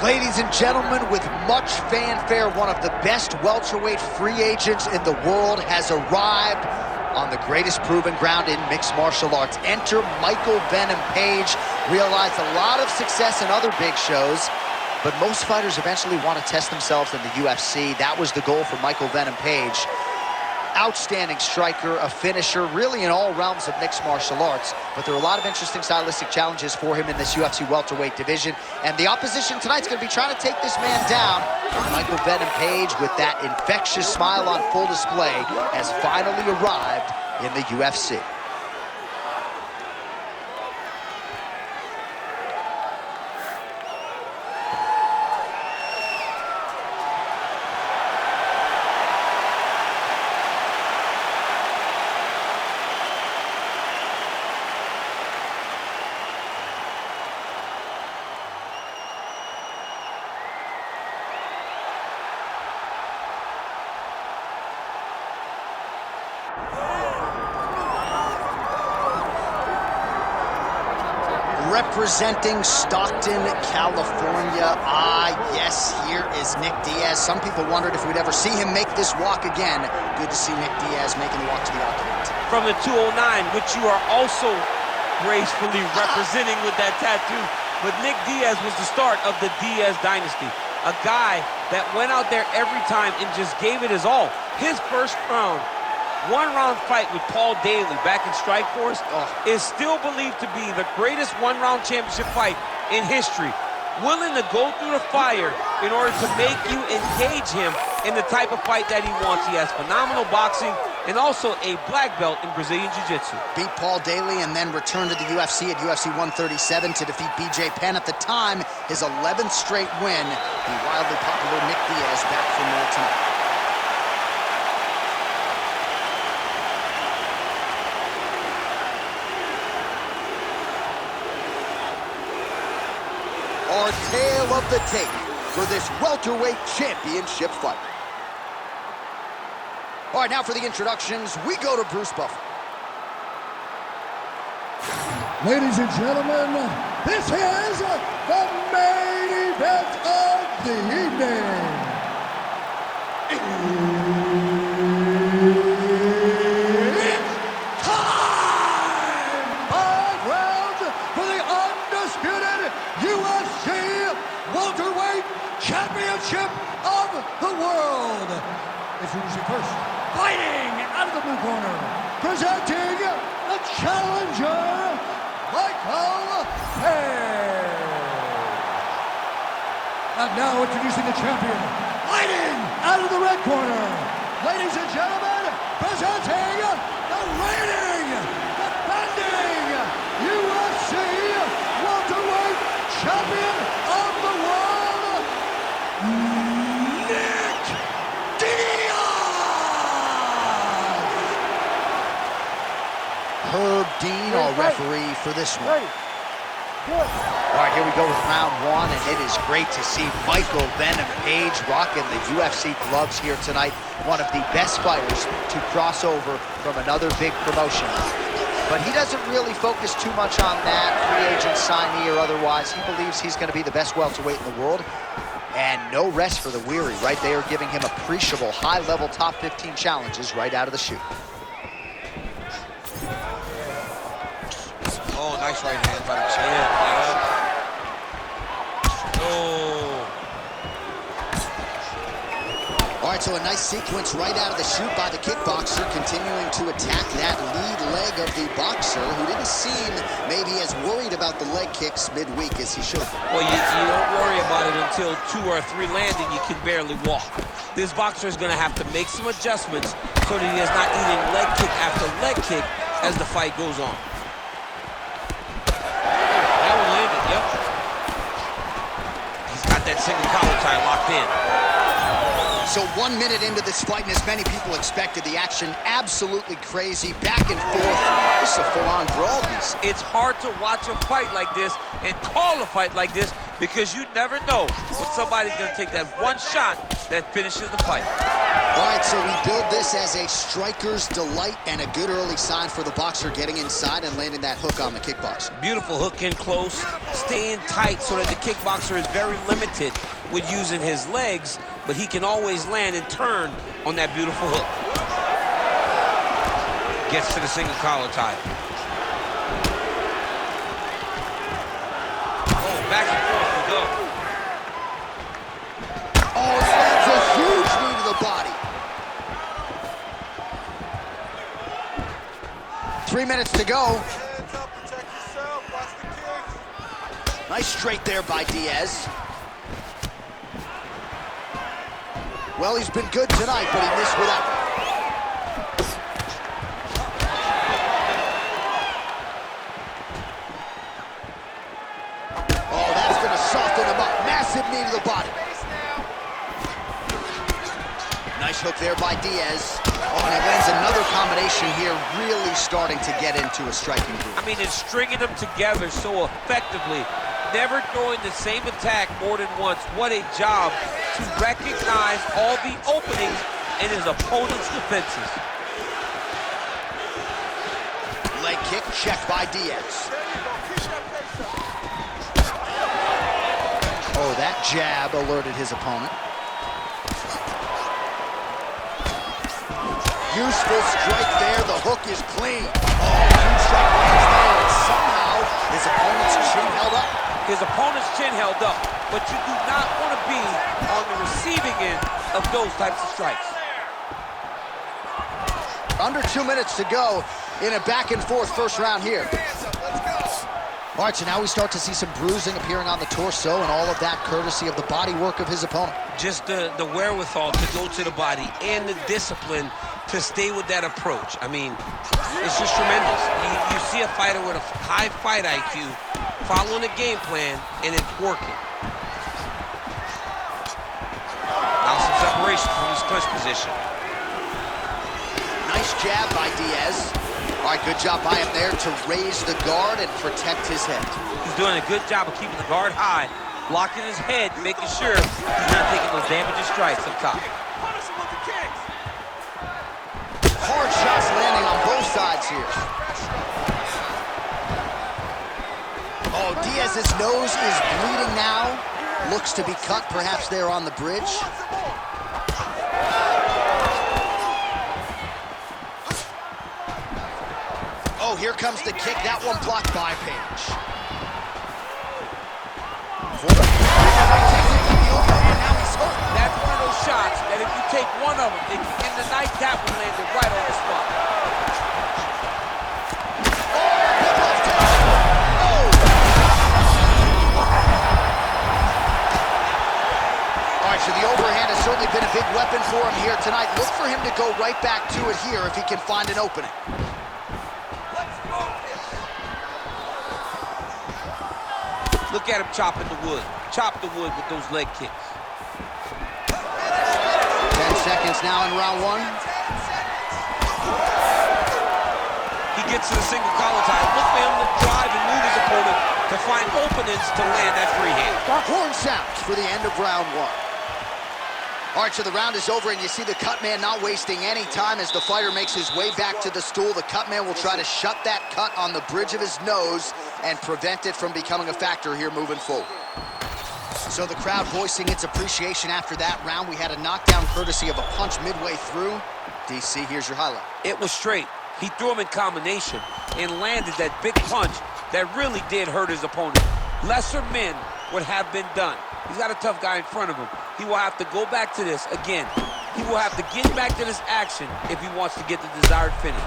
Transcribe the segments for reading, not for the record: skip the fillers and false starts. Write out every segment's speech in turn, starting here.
Ladies and gentlemen, with much fanfare, one of the best welterweight free agents in the world has arrived on the greatest proven ground in mixed martial arts. Enter Michael Venom Page. Realized a lot of success in other big shows, but most fighters eventually want to test themselves in the UFC. That was the goal for Michael Venom Page. Outstanding striker, a finisher, really in all realms of mixed martial arts. But there are a lot of interesting stylistic challenges for him in this UFC welterweight division. And the opposition tonight's going to be trying to take this man down. Michael Venom Page, with that infectious smile on full display, has finally arrived in the UFC. Representing Stockton, California. Yes, here is Nick Diaz. Some people wondered if we'd ever see him make this walk again. Good to see Nick Diaz making the walk to the octagon. From the 209, which you are also gracefully representing with that tattoo. But Nick Diaz was the start of the Diaz dynasty. A guy that went out there every time and just gave it his all. His first round, one-round fight with Paul Daly back in Strikeforce is still believed to be the greatest one-round championship fight in history. Willing to go through the fire in order to make you engage him in the type of fight that he wants. He has phenomenal boxing and also a black belt in Brazilian Jiu-Jitsu. Beat Paul Daly and then returned to the UFC at UFC 137 to defeat BJ Penn. At the time, his 11th straight win. The wildly popular Nick Diaz back for more tonight. Our tale of the tape for this welterweight championship fight. All right, now for the introductions, we go to Bruce Buffer. Ladies and gentlemen, this is the main event of the evening. It's time! 5 rounds for the undisputed UFC welterweight championship of the world. Introducing first, fighting out of the blue corner, presenting the challenger, Michael Page. And now introducing the champion, fighting out of the red corner, ladies and gentlemen, presenting the reigning, defending UFC welterweight champion of the world, Nick Diaz. Herb Dean, our referee for this one. All right, here we go with round one, and it is great to see Michael Venom Page rocking the UFC gloves here tonight. One of the best fighters to cross over from another big promotion. But he doesn't really focus too much on that, free agent signee or otherwise. He believes he's going to be the best welterweight in the world. And no rest for the weary, right? They are giving him appreciable high-level top 15 challenges right out of the chute. Oh, nice right hand by the champ. All right, so a nice sequence right out of the chute by the kickboxer, continuing to attack that lead leg of the boxer, who didn't seem maybe as worried about the leg kicks midweek as he should. Well, you don't worry about it until 2 or 3 land and you can barely walk. This boxer is going to have to make some adjustments so that he is not eating leg kick after leg kick as the fight goes on. That one landed, yep. He's got that single collar tie locked in. So 1 minute into this fight, and as many people expected, the action absolutely crazy, back and forth. This is a full-on brawl. It's hard to watch a fight like this and call a fight like this because you never know when somebody's going to take that one shot that finishes the fight. All right, so we build this as a striker's delight and a good early sign for the boxer getting inside and landing that hook on the kickboxer. Beautiful hook in close, staying tight so that the kickboxer is very limited with using his legs, but he can always land and turn on that beautiful hook. Gets to the single collar tie. Oh, back and forth we go. Oh, lands a huge knee to the body. 3 minutes to go. Hands up, protect yourself, watch the kicks. Nice straight there by Diaz. Well, he's been good tonight, but he missed with that one. Oh, that's going to soften him up. Massive knee to the body. Nice hook there by Diaz. Oh, and he lands another combination here, really starting to get into a striking groove. I mean, it's stringing them together so effectively, never throwing the same attack more than once. What a job to recognize all the openings in his opponent's defenses. Leg kick checked by Diaz. Oh, that jab alerted his opponent. Useful strike there. The hook is clean. Oh, huge strike lands there, and somehow his opponent's chin held up. His opponent's chin held up, but you do not want to be on the receiving end of those types of strikes. Under 2 minutes to go in a back-and-forth first round here. All right, so now we start to see some bruising appearing on the torso, and all of that courtesy of the body work of his opponent. Just the wherewithal to go to the body and the discipline to stay with that approach. I mean, it's just tremendous. You see a fighter with a high fight IQ following a game plan, and it's working. Now some separation from his clinch position. Nice jab by Diaz. All right, good job by him there to raise the guard and protect his head. He's doing a good job of keeping the guard high, blocking his head, making sure he's not taking those damaging strikes up top. Hard shots landing on both sides here. Oh, Diaz's nose is bleeding now. Looks to be cut, perhaps there on the bridge. Oh, here comes the kick. That one blocked by Page. That's one of those shots that if you take one of them, if you end the night, that one landed right on the spot. All right, so the overhand has certainly been a big weapon for him here tonight. Look for him to go right back to it here if he can find an opening. Look at him chopping the wood. Chop the wood with those leg kicks. 10 seconds now in round one. He gets to the single collar tie. Look for him to drive and move his opponent to find openings to land that free hand. Horn sounds for the end of round one. All right, so the round is over, and you see the cut man not wasting any time as the fighter makes his way back to the stool. The cut man will try to shut that cut on the bridge of his nose and prevent it from becoming a factor here moving forward. So the crowd voicing its appreciation after that round. We had a knockdown courtesy of a punch midway through. DC, here's your highlight. It was straight. He threw him in combination and landed that big punch that really did hurt his opponent. Lesser men would have been done. He's got a tough guy in front of him. He will have to go back to this again. He will have to get back to this action if he wants to get the desired finish.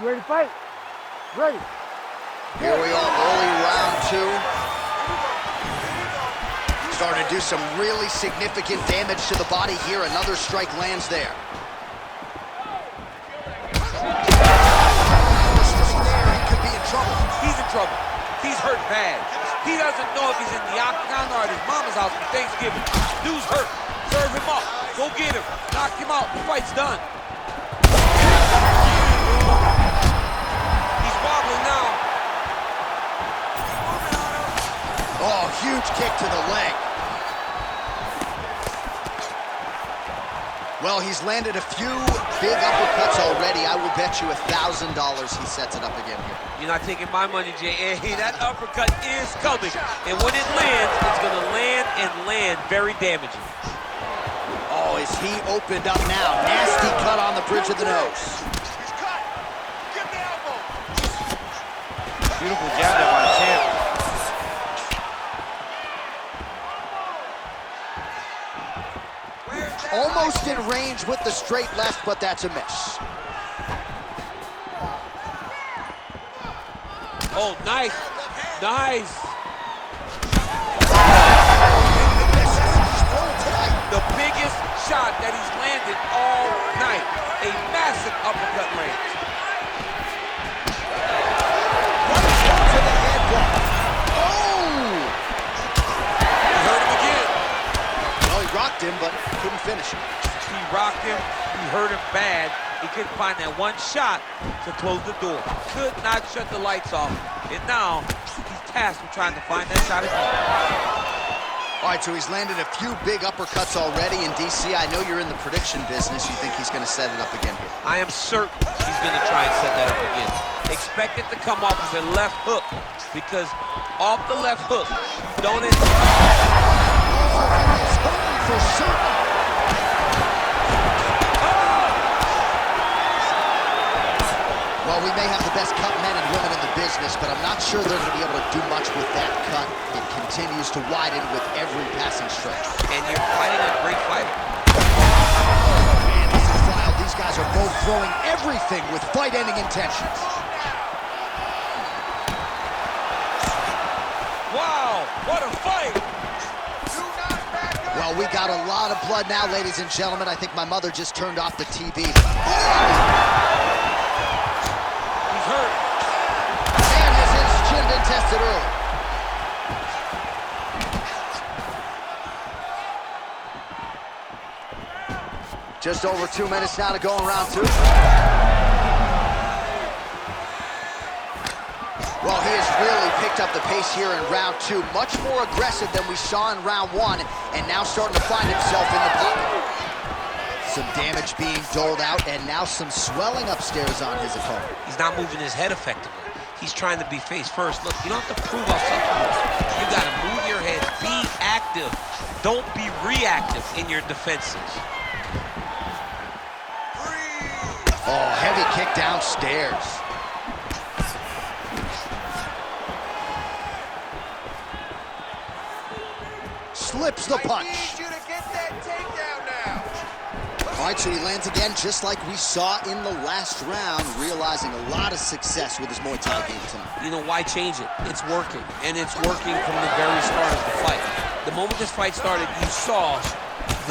You ready to fight? Ready. Here we are, early round two. Starting to do some really significant damage to the body here. Another strike lands there. He could be in trouble. He's in trouble. He's hurt bad. He doesn't know if he's in the octagon or at his mama's house for Thanksgiving. Dude's hurt. Serve him up. Go get him. Knock him out. The fight's done. He's wobbling now. Oh, huge kick to the leg. Well, he's landed a few big uppercuts already. I will bet you $1,000 he sets it up again here. You're not taking my money, Jay. Hey, that uppercut is coming. And when it lands, it's going to land and land very damaging. Oh, is he opened up now? Nasty cut on the bridge of the nose. He's cut. Give the elbow. Beautiful jab there by the champ. Almost in range with the straight left, but that's a miss. Oh, nice. Nice. The biggest shot that he's landed all night. A massive uppercut lands. Rocked him, but couldn't finish him. He rocked him, he hurt him bad. He couldn't find that one shot to close the door. Could not shut the lights off. And now, he's tasked with trying to find that shot again. All right, so he's landed a few big uppercuts already in DC. I know you're in the prediction business. You think he's going to set it up again here? I am certain he's going to try and set that up again. Expect it to come off of a left hook, because off the left hook, don't it? For certain. Well, we may have the best cut men and women in the business, but I'm not sure they're going to be able to do much with that cut. It continues to widen with every passing strike. And you're fighting a great fighter. Man, this is wild. These guys are both throwing everything with fight-ending intentions. Wow, what a fight! Well, we got a lot of blood now, ladies and gentlemen. I think my mother just turned off the TV. He's hurt. Man has his chin been tested early. Just over 2 minutes now to go in round two. Well, he has really picked up the pace here in round two. Much more aggressive than we saw in round one, and now starting to find himself in the pocket. Some damage being doled out, and now some swelling upstairs on his opponent. He's not moving his head effectively. He's trying to be face first. Look, you don't have to prove up something. You got to move your head. Be active. Don't be reactive in your defenses. Oh, heavy kick downstairs. Slips the punch. I need you to get that takedown now. All right, so he lands again just like we saw in the last round, realizing a lot of success with his Muay Thai game tonight. You know, why change it? It's working, and it's working from the very start of the fight. The moment this fight started, you saw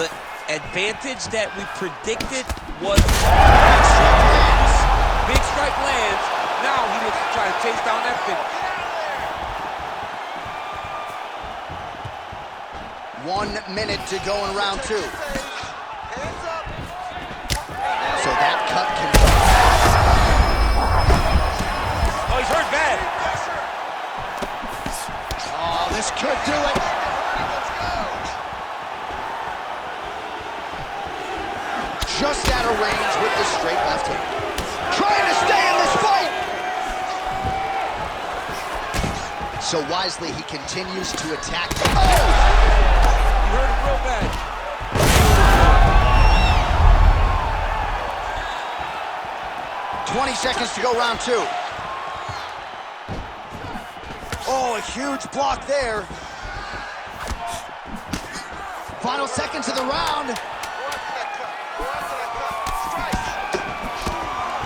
the advantage that we predicted was big strike lands. Now he looks to try to chase down that finish. 1 minute to go in round two. So that cut can... Oh, he's hurt bad. Oh, this could do it. Just out of range with the straight left hook. Trying to stay in this fight. So wisely, he continues to attack. Oh! He hurt him real bad. 20 seconds to go round two. Oh, a huge block there. Final seconds of the round.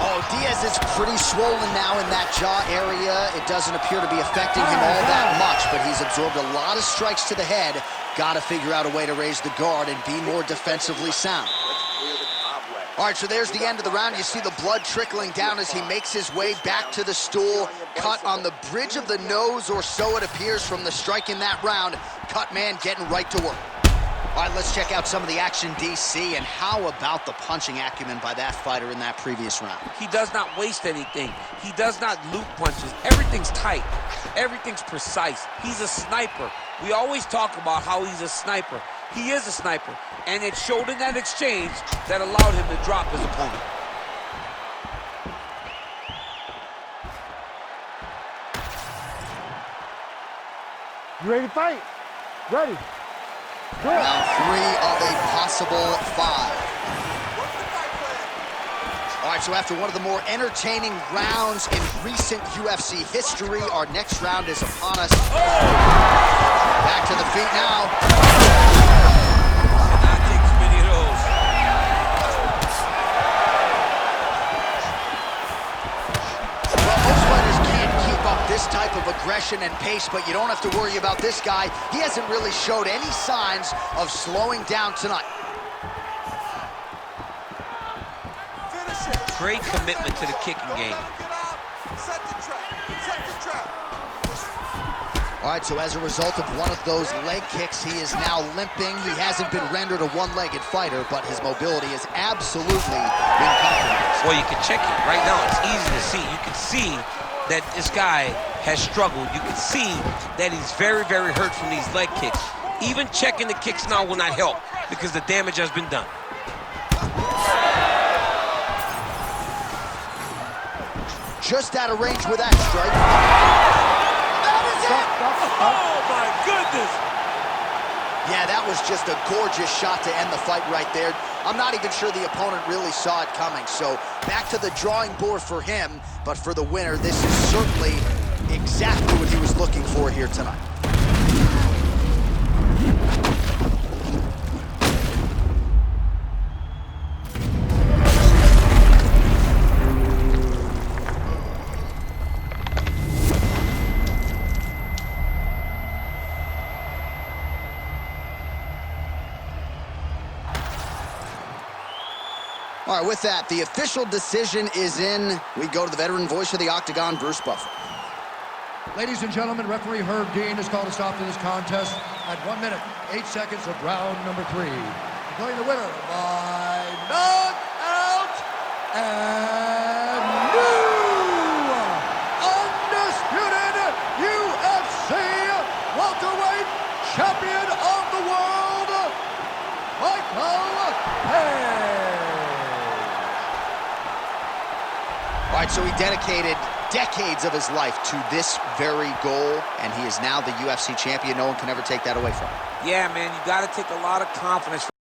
Oh, Diaz is pretty swollen now in that jaw area. It doesn't appear to be affecting him all that much, but he's absorbed a lot of strikes to the head. Got to figure out a way to raise the guard and be more defensively sound. All right, so there's the end of the round. You see the blood trickling down as he makes his way back to the stool. Cut on the bridge of the nose, or so it appears from the strike in that round. Cut man getting right to work. All right, let's check out some of the action, DC, and how about the punching acumen by that fighter in that previous round? He does not waste anything. He does not loop punches. Everything's tight. Everything's precise. He's a sniper. We always talk about how he's a sniper. He is a sniper, and it showed in that exchange that allowed him to drop his opponent. You ready to fight? Ready. Go. Round 3 of a possible 5. All right, so after one of the more entertaining rounds in recent UFC history, our next round is upon us. Back to the feet now. Cannot take too many of those. Well, most fighters can't keep up this type of aggression and pace, but you don't have to worry about this guy. He hasn't really showed any signs of slowing down tonight. Great commitment to the kicking game. Set the trap. Set the trap. All right, so as a result of one of those leg kicks, he is now limping. He hasn't been rendered a one-legged fighter, but his mobility has absolutely been compromised. Well, you can check it right now. It's easy to see. You can see that this guy has struggled. You can see that he's very, very hurt from these leg kicks. Even checking the kicks now will not help because the damage has been done. Just out of range with that strike. That is it! Oh, my goodness! Yeah, that was just a gorgeous shot to end the fight right there. I'm not even sure the opponent really saw it coming. So back to the drawing board for him, but for the winner, this is certainly exactly what he was looking for here tonight. All right, with that, the official decision is in. We go to the veteran voice of the Octagon, Bruce Buffer. Ladies and gentlemen, referee Herb Dean has called a stop to this contest at 1 minute, 8 seconds of round number 3. Declaring the winner by knockout and new undisputed UFC welterweight champion of the world, Michael Page. All right, so he dedicated decades of his life to this very goal, and he is now the UFC champion. No one can ever take that away from him. Yeah, man, you got to take a lot of confidence